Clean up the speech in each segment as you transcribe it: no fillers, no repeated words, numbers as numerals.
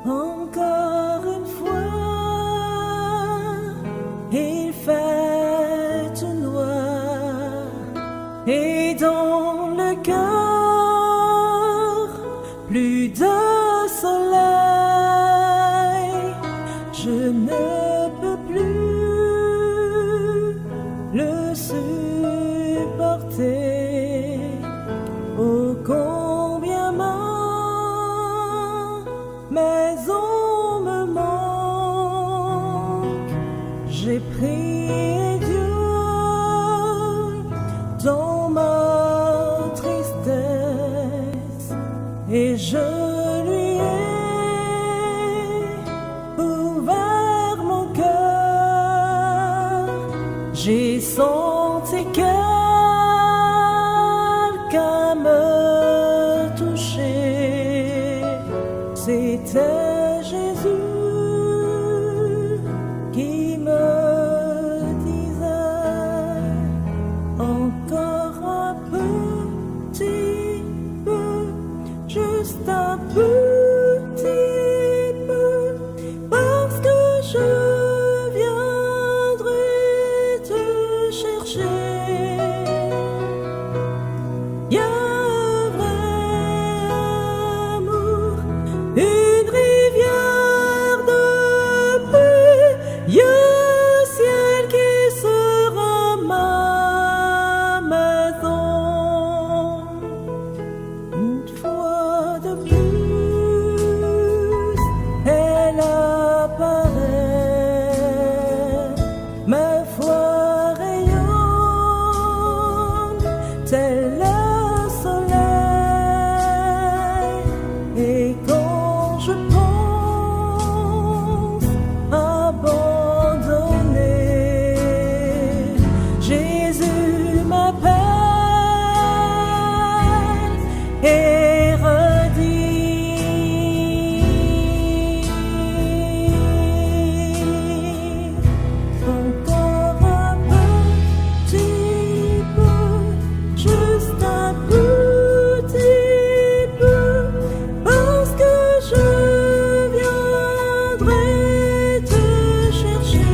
Encore une fois, il fait tout noir et dans le cœur, plus de soleil. Je ne peux plus le supporter. Oh, combien mais on me manque. J'ai prié Dieu dans ma tristesse et je lui ai ouvert mon cœur. J'ai senti quelqu'un me toucher. C'était Jésus qui me disait encore un petit peu, juste un petit peu, parce que je viendrai te chercher. Une rivière de paix, y a un ciel qui sera ma maison. Une fois de plus, elle apparaît, ma foi rayonne, tel le soleil, et quand je pense abandonner, Jésus m'appelle et redit encore un petit peu, juste un petit peu, parce que je viendrai te chercher.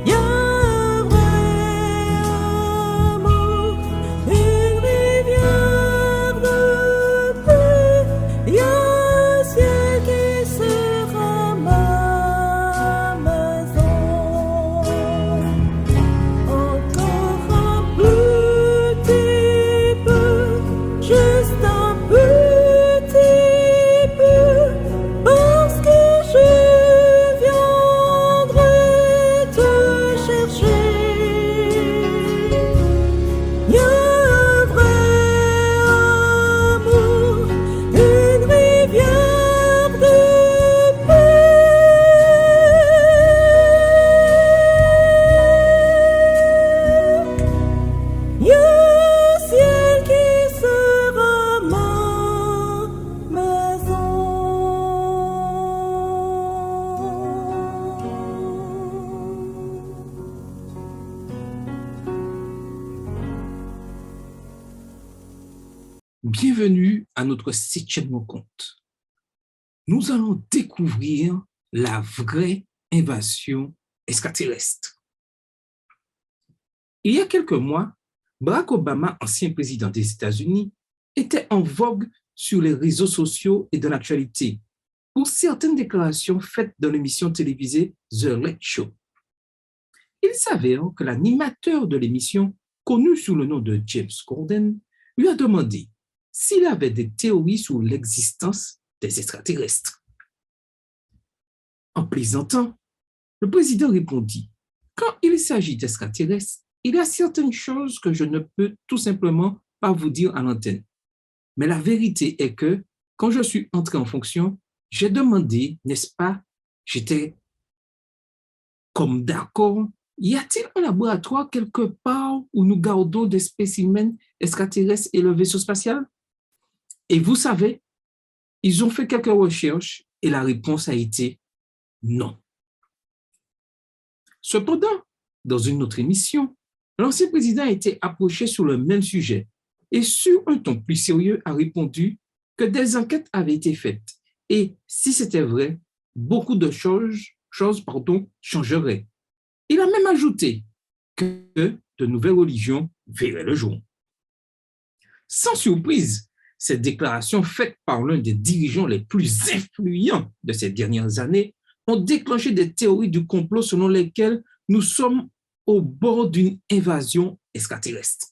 Y a un vrai amour, une rivière de paix, y a un ciel qui sera ma maison. Encore un petit peu, juste un petit peu, parce que je viendrai te chercher. Y a un vrai amour, une rivière de paix. Y a un ciel qui sera ma maison. Bienvenue à notre 7e rencontre. Nous allons découvrir la vraie invasion extraterrestre. Il y a quelques mois, Barack Obama, ancien président des États-Unis, était en vogue sur les réseaux sociaux et dans l'actualité pour certaines déclarations faites dans l'émission télévisée The Late Show. Il s'avère que l'animateur de l'émission, connu sous le nom de James Corden, lui a demandé s'il avait des théories sur l'existence des extraterrestres. En plaisantant, le président répondit « Quand il s'agit d'extraterrestres, il y a certaines choses que je ne peux tout simplement pas vous dire à l'antenne. Mais la vérité est que, quand je suis entré en fonction, j'ai demandé, n'est-ce pas, j'étais comme d'accord, y a-t-il un laboratoire quelque part où nous gardons des spécimens extraterrestres et le vaisseau spatial? Et vous savez, Ils ont fait quelques recherches et la réponse a été non. Cependant, dans une autre émission, l'ancien président a été approché sur le même sujet et sur un ton plus sérieux a répondu que des enquêtes avaient été faites et si c'était vrai, beaucoup de choses changeraient. Il a même ajouté que de nouvelles religions verraient le jour. Sans surprise, cette déclaration faite par l'un des dirigeants les plus influents de ces dernières années ont déclenché des théories du complot selon lesquelles nous sommes au bord d'une invasion extraterrestre.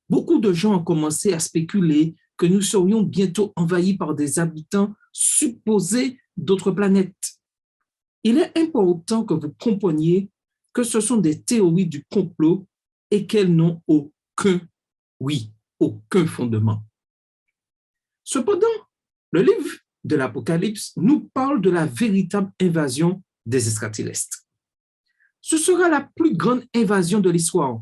Beaucoup de gens ont commencé à spéculer que nous serions bientôt envahis par des habitants supposés d'autres planètes. Il est important que vous compreniez que ce sont des théories du complot et qu'elles n'ont aucun fondement. Cependant, le livre de l'Apocalypse nous parle de la véritable invasion des extraterrestres. Ce sera la plus grande invasion de l'histoire,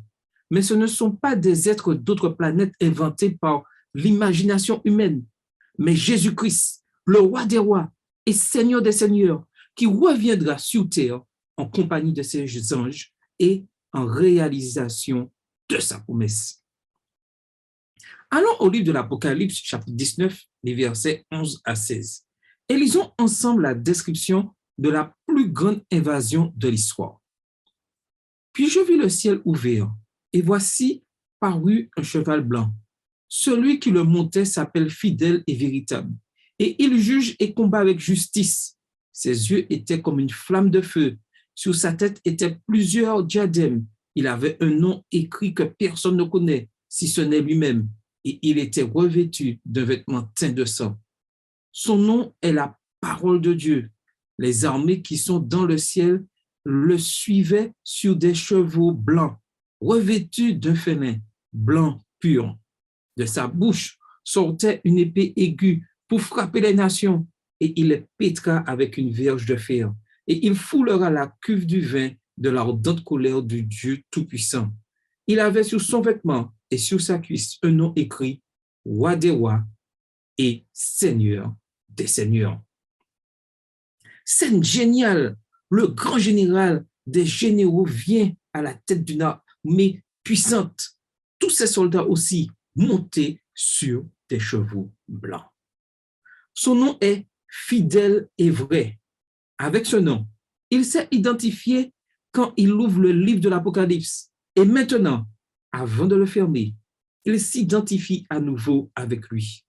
mais ce ne sont pas des êtres d'autres planètes inventés par l'imagination humaine, mais Jésus-Christ, le roi des rois et Seigneur des seigneurs, qui reviendra sur terre en compagnie de ses anges et en réalisation de sa promesse. Allons au livre de l'Apocalypse, chapitre 19, les versets 11 à 16, et lisons ensemble la description de la plus grande invasion de l'histoire. Puis je vis le ciel ouvert, et voici parut un cheval blanc. Celui qui le montait s'appelle fidèle et véritable, et il juge et combat avec justice. Ses yeux étaient comme une flamme de feu. Sur sa tête étaient plusieurs diadèmes. Il avait un nom écrit que personne ne connaît, si ce n'est lui-même, et il était revêtu d'un vêtement teint de sang. Son nom est la parole de Dieu. Les armées qui sont dans le ciel le suivaient sur des chevaux blancs, revêtus d'un félin blanc pur. De sa bouche sortait une épée aiguë pour frapper les nations, et il les pétra avec une verge de fer, et il foulera la cuve du vin de l'ardente colère du Dieu Tout-Puissant. Il avait sur son vêtement et sur sa cuisse un nom écrit « Roi des rois et Seigneur des seigneurs ». Scène géniale, le grand général des généraux vient à la tête d'une armée puissante. Tous ses soldats aussi montés sur des chevaux blancs. Son nom est fidèle et vrai. Avec ce nom, il s'est identifié quand il ouvre le livre de l'Apocalypse. Et maintenant, avant de le fermer, il s'identifie à nouveau avec lui.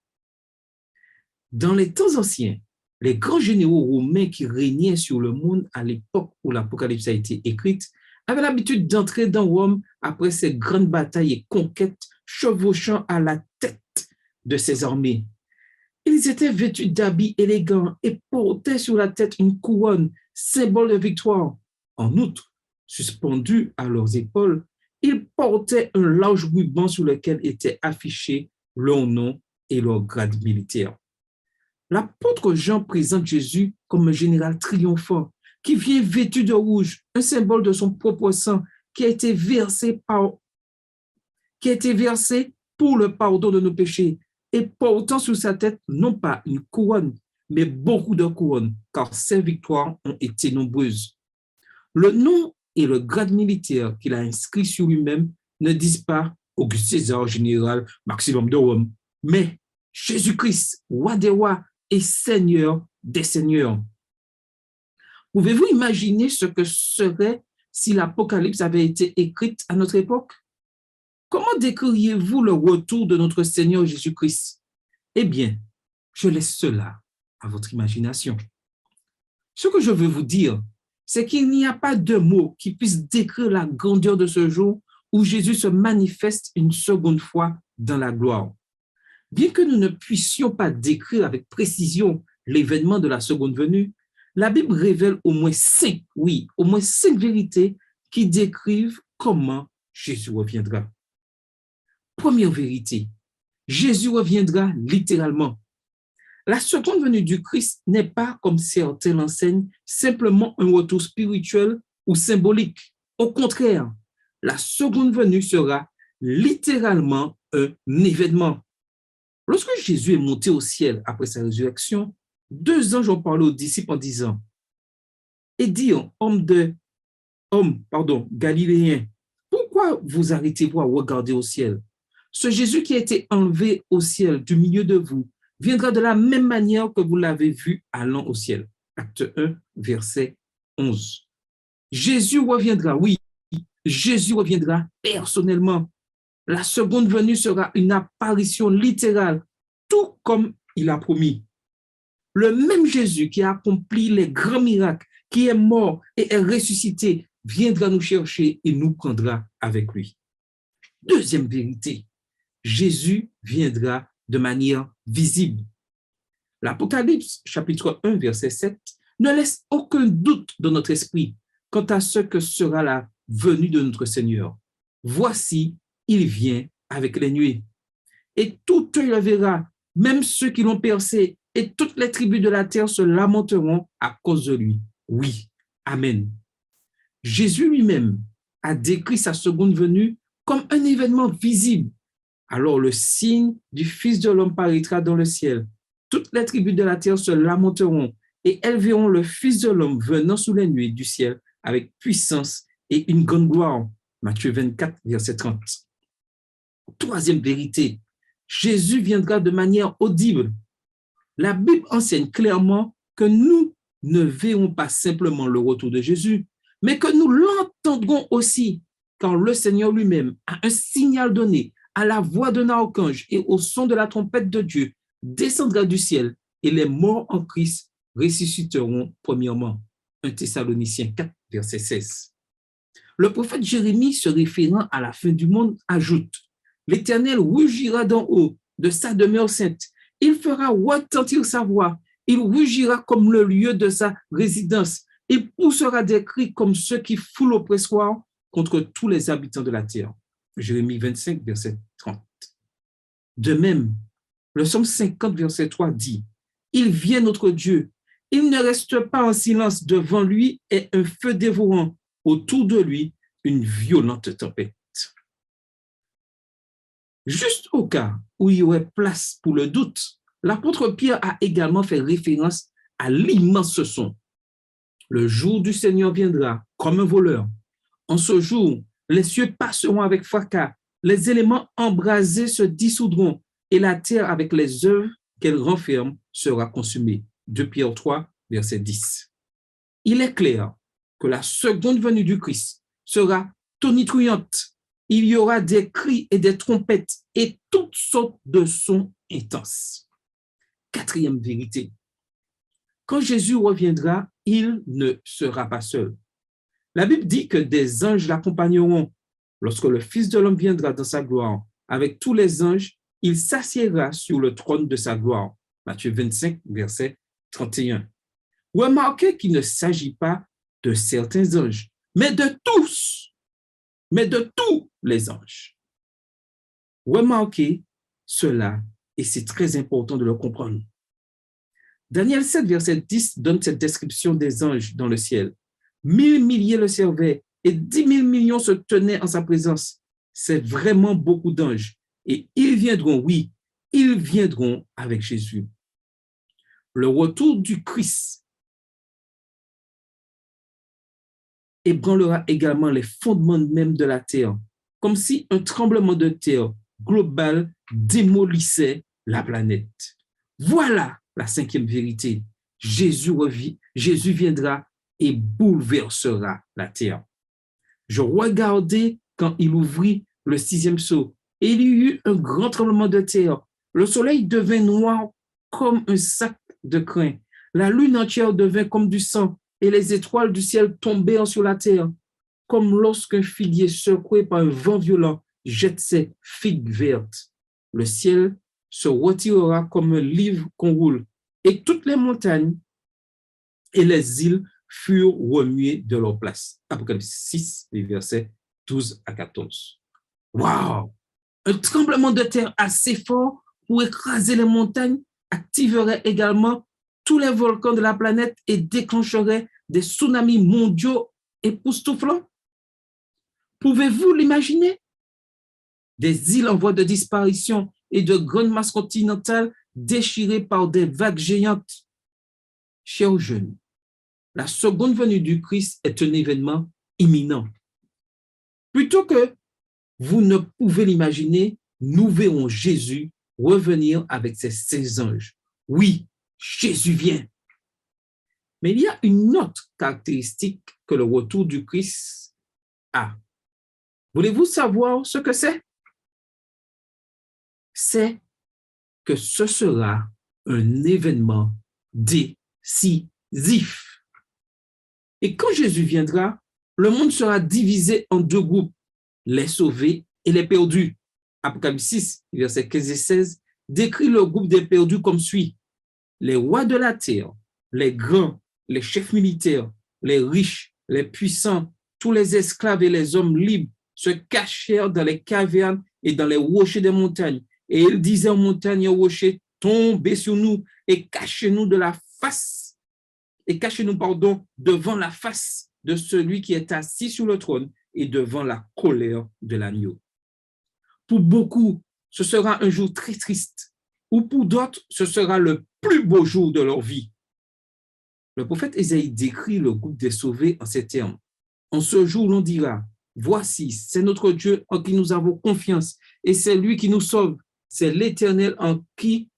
Dans les temps anciens, les grands généraux romains qui régnaient sur le monde à l'époque où l'Apocalypse a été écrite avaient l'habitude d'entrer dans Rome après ces grandes batailles et conquêtes, chevauchant à la tête de ces armées. Ils étaient vêtus d'habits élégants et portaient sur la tête une couronne, symbole de victoire. En outre, suspendus à leurs épaules, ils portaient un large ruban sur lequel étaient affichés leur nom et leur grade militaire. L'apôtre Jean présente Jésus comme un général triomphant qui vient vêtu de rouge, un symbole de son propre sang qui a été versé pour le pardon de nos péchés et portant sur sa tête non pas une couronne, mais beaucoup de couronnes, car ses victoires ont été nombreuses. Le nom et le grade militaire qu'il a inscrit sur lui-même ne disent pas Auguste César, général, maximum de Rome, mais Jésus-Christ, roi des rois et Seigneur des seigneurs. Pouvez-vous imaginer ce que serait si l'Apocalypse avait été écrite à notre époque? Comment décririez-vous le retour de notre Seigneur Jésus-Christ? Eh bien, je laisse cela à votre imagination. Ce que je veux vous dire, c'est qu'il n'y a pas de mots qui puissent décrire la grandeur de ce jour où Jésus se manifeste une seconde fois dans la gloire. Bien que nous ne puissions pas décrire avec précision l'événement de la seconde venue, la Bible révèle au moins cinq vérités qui décrivent comment Jésus reviendra. Première vérité, Jésus reviendra littéralement. La seconde venue du Christ n'est pas, comme certains l'enseignent, simplement un retour spirituel ou symbolique. Au contraire, la seconde venue sera littéralement un événement. Lorsque Jésus est monté au ciel après sa résurrection, 2 anges ont parlé aux disciples en disant, et dirent, Galiléens, pourquoi vous arrêtez-vous à regarder au ciel? Ce Jésus qui a été enlevé au ciel du milieu de vous viendra de la même manière que vous l'avez vu allant au ciel. Acte 1, verset 11. Jésus reviendra, oui, Jésus reviendra personnellement. La seconde venue sera une apparition littérale, tout comme il a promis. Le même Jésus qui a accompli les grands miracles, qui est mort et est ressuscité, viendra nous chercher et nous prendra avec lui. Deuxième vérité, Jésus viendra de manière visible. L'Apocalypse, chapitre 1, verset 7, ne laisse aucun doute dans notre esprit quant à ce que sera la venue de notre Seigneur. Voici, il vient avec les nuées. Et tout œil le verra, même ceux qui l'ont percé, et toutes les tribus de la terre se lamenteront à cause de lui. Oui, amen. Jésus lui-même a décrit sa seconde venue comme un événement visible. Alors le signe du Fils de l'homme paraîtra dans le ciel. Toutes les tribus de la terre se lamenteront et elles verront le Fils de l'homme venant sous les nuées du ciel avec puissance et une grande gloire. Matthieu 24, verset 30. Troisième vérité, Jésus viendra de manière audible. La Bible enseigne clairement que nous ne verrons pas simplement le retour de Jésus, mais que nous l'entendrons aussi, quand le Seigneur lui-même, à un signal donné, à la voix d'un archange et au son de la trompette de Dieu, descendra du ciel et les morts en Christ ressusciteront premièrement. 1 Thessaloniciens 4, verset 16. Le prophète Jérémie, se référant à la fin du monde, ajoute « L'Éternel rugira d'en haut de sa demeure sainte. Il fera retentir sa voix. Il rugira comme le lieu de sa résidence. Il poussera des cris comme ceux qui foulent au pressoir contre tous les habitants de la terre. » Jérémie 25, verset 30. De même, le psaume 50, verset 3 dit « Il vient notre Dieu. Il ne reste pas en silence devant lui et un feu dévorant. Autour de lui, une violente tempête. » Juste au cas où il y aurait place pour le doute, l'apôtre Pierre a également fait référence à l'immense son. Le jour du Seigneur viendra comme un voleur. En ce jour, les cieux passeront avec fracas, les éléments embrasés se dissoudront et la terre avec les œuvres qu'elle renferme sera consumée. 2 Pierre 3, verset 10. Il est clair que la seconde venue du Christ sera tonitruante. Il y aura des cris et des trompettes et toutes sortes de sons intenses. Quatrième vérité. Quand Jésus reviendra, il ne sera pas seul. La Bible dit que des anges l'accompagneront. Lorsque le Fils de l'homme viendra dans sa gloire, avec tous les anges, il s'assiera sur le trône de sa gloire. Matthieu 25, verset 31. Remarquez qu'il ne s'agit pas de certains anges, mais de tous les anges. Remarquez cela, et c'est très important de le comprendre. Daniel 7, verset 10 donne cette description des anges dans le ciel. 1000 milliers le servaient et 10 000 millions se tenaient en sa présence. C'est vraiment beaucoup d'anges. Et ils viendront, oui, ils viendront avec Jésus. Le retour du Christ ébranlera également les fondements même de la terre, comme si un tremblement de terre global démolissait la planète. Voilà la cinquième vérité. Jésus viendra et bouleversera la terre. Je regardais quand il ouvrit le 6e sceau et il y eut un grand tremblement de terre. Le soleil devint noir comme un sac de crin. La lune entière devint comme du sang et les étoiles du ciel tombèrent sur la terre, comme lorsqu'un figuier secoué par un vent violent jette ses figues vertes. Le ciel se retirera comme un livre qu'on roule, et toutes les montagnes et les îles furent remuées de leur place. Apocalypse 6, les versets 12 à 14. Waouh! Un tremblement de terre assez fort pour écraser les montagnes activerait également tous les volcans de la planète et déclencherait des tsunamis mondiaux époustouflants. Pouvez-vous l'imaginer? Des îles en voie de disparition et de grandes masses continentales déchirées par des vagues géantes. Chers jeunes, la seconde venue du Christ est un événement imminent. Plutôt que vous ne pouvez l'imaginer, nous verrons Jésus revenir avec ses 16 anges. Oui, Jésus vient. Mais il y a une autre caractéristique que le retour du Christ a. Voulez-vous savoir ce que c'est? C'est que ce sera un événement décisif. Et quand Jésus viendra, le monde sera divisé en deux groupes, les sauvés et les perdus. Apocalypse 6, versets 15 et 16, décrit le groupe des perdus comme suit. Les rois de la terre, les grands, les chefs militaires, les riches, les puissants, tous les esclaves et les hommes libres se cachèrent dans les cavernes et dans les rochers des montagnes. Et ils disaient aux montagnes et aux rochers, tombez sur nous et cachez-nous devant la face de celui qui est assis sur le trône et devant la colère de l'agneau. Pour beaucoup, ce sera un jour très triste, ou pour d'autres, ce sera le plus beau jour de leur vie. Le prophète Ésaïe décrit le groupe des sauvés en ces termes. En ce jour, l'on dira, voici, c'est notre Dieu en qui nous avons confiance, et c'est lui qui nous sauve. C'est l'Éternel en qui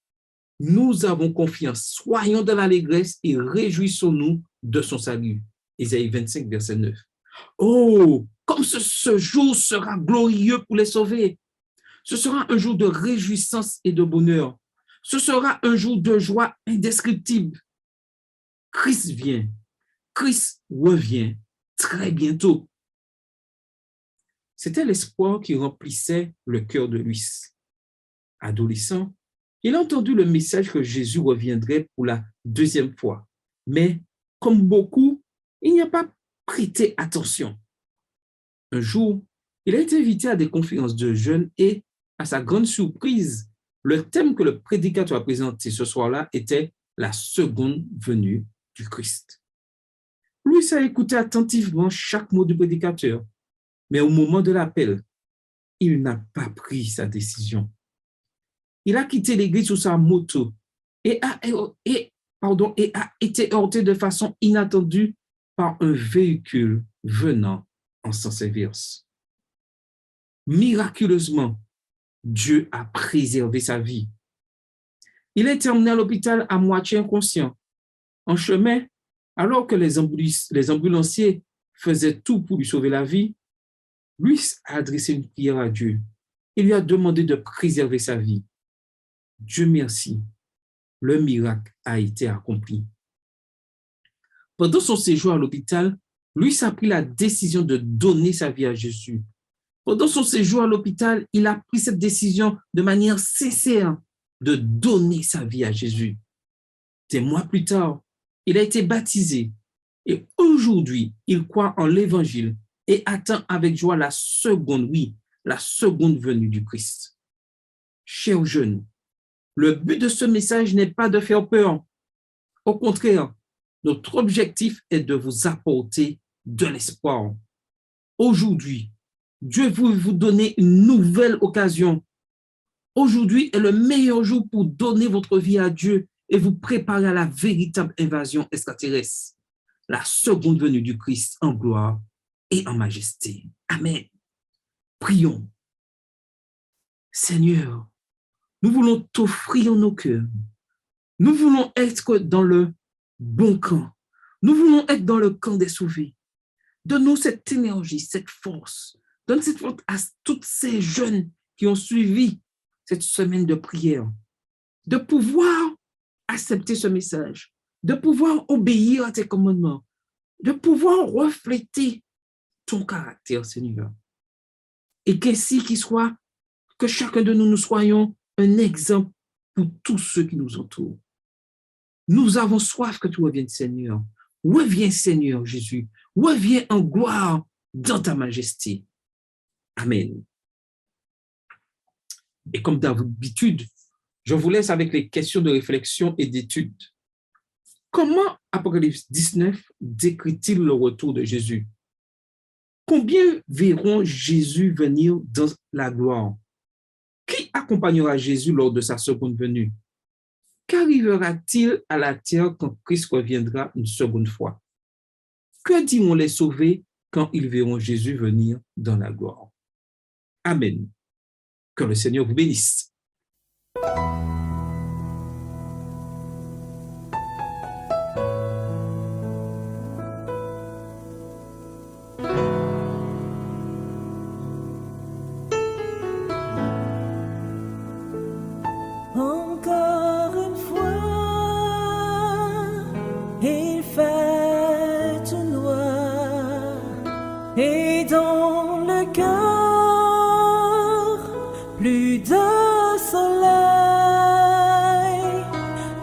nous avons confiance. Soyons dans l'allégresse et réjouissons-nous de son salut. Ésaïe 25, verset 9. Oh, comme ce jour sera glorieux pour les sauvés. Ce sera un jour de réjouissance et de bonheur. Ce sera un jour de joie indescriptible. Christ vient. Christ revient très bientôt. C'était l'espoir qui remplissait le cœur de Luis. Adolescent, il a entendu le message que Jésus reviendrait pour la deuxième fois. Mais, comme beaucoup, il n'y a pas prêté attention. Un jour, il a été invité à des conférences de jeunes et, à sa grande surprise, le thème que le prédicateur a présenté ce soir-là était la seconde venue du Christ. Luis a écouté attentivement chaque mot du prédicateur, mais au moment de l'appel, il n'a pas pris sa décision. Il a quitté l'église sur sa moto et a été heurté de façon inattendue par un véhicule venant en sens inverse. Miraculeusement, Dieu a préservé sa vie. Il a été emmené à l'hôpital à moitié inconscient. En chemin, alors que les ambulanciers faisaient tout pour lui sauver la vie, Luis a adressé une prière à Dieu. Il lui a demandé de préserver sa vie. Dieu merci, le miracle a été accompli. Pendant son séjour à l'hôpital, Luis a pris la décision de donner sa vie à Jésus. Pendant son séjour à l'hôpital, il a pris cette décision de manière sincère de donner sa vie à Jésus. Des mois plus tard, il a été baptisé et aujourd'hui, il croit en l'Évangile et attend avec joie la seconde venue du Christ. Chers jeunes, le but de ce message n'est pas de faire peur. Au contraire, notre objectif est de vous apporter de l'espoir. Aujourd'hui, Dieu veut vous donner une nouvelle occasion. Aujourd'hui est le meilleur jour pour donner votre vie à Dieu et vous préparer à la véritable invasion extraterrestre, la seconde venue du Christ en gloire et en majesté. Amen. Prions. Seigneur, nous voulons t'offrir nos cœurs. Nous voulons être dans le bon camp. Nous voulons être dans le camp des sauvés. Donne-nous cette énergie, cette force. Donne cette force à tous ces jeunes qui ont suivi cette semaine de prière, de pouvoir accepter ce message, de pouvoir obéir à tes commandements, de pouvoir refléter ton caractère, Seigneur. Et qu'ainsi qu'il soit, que chacun de nous soyons un exemple pour tous ceux qui nous entourent. Nous avons soif que tu reviennes, Seigneur. Reviens, Seigneur Jésus. Reviens en gloire dans ta majesté. Amen. Et comme d'habitude, je vous laisse avec les questions de réflexion et d'étude. Comment Apocalypse 19 décrit-il le retour de Jésus? Combien verront Jésus venir dans la gloire? Qui accompagnera Jésus lors de sa seconde venue? Qu'arrivera-t-il à la terre quand Christ reviendra une seconde fois? Que diront les sauvés quand ils verront Jésus venir dans la gloire? Amen. Que le Seigneur vous bénisse. Encore une fois, il fait tout noir et dans le cœur, plus de soleil.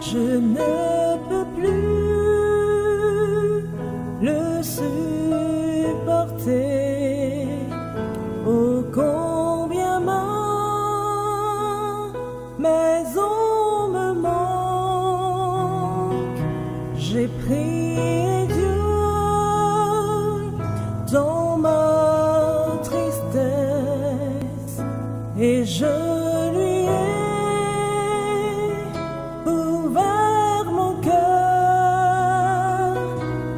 Je ne peux plus le supporter. Oh, combien mais on me manque. J'ai prié Dieu dans ma tristesse et je lui ai ouvert mon cœur.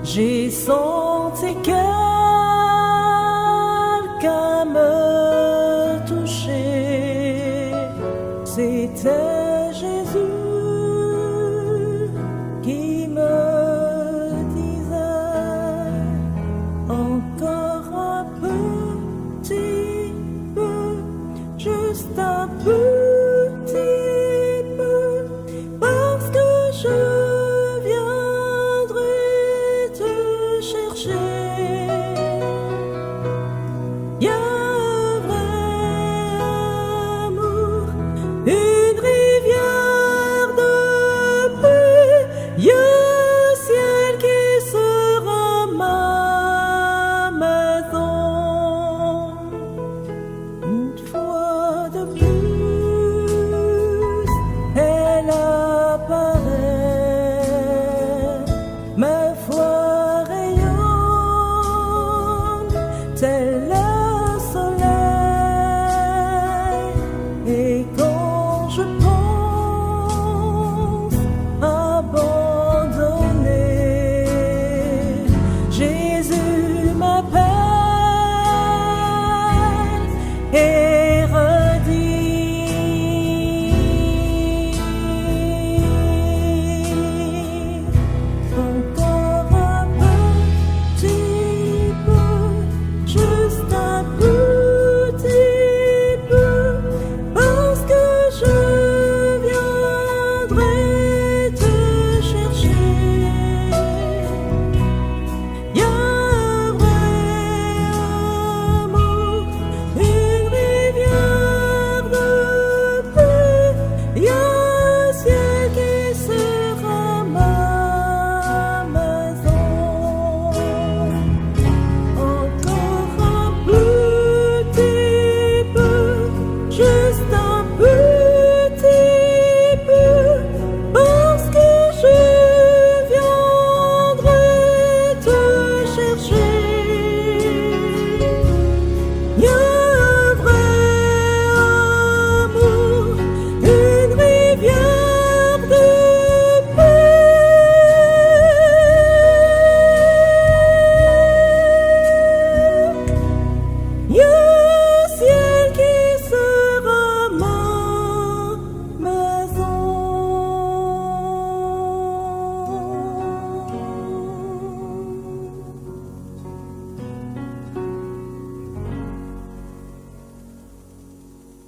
J'ai senti que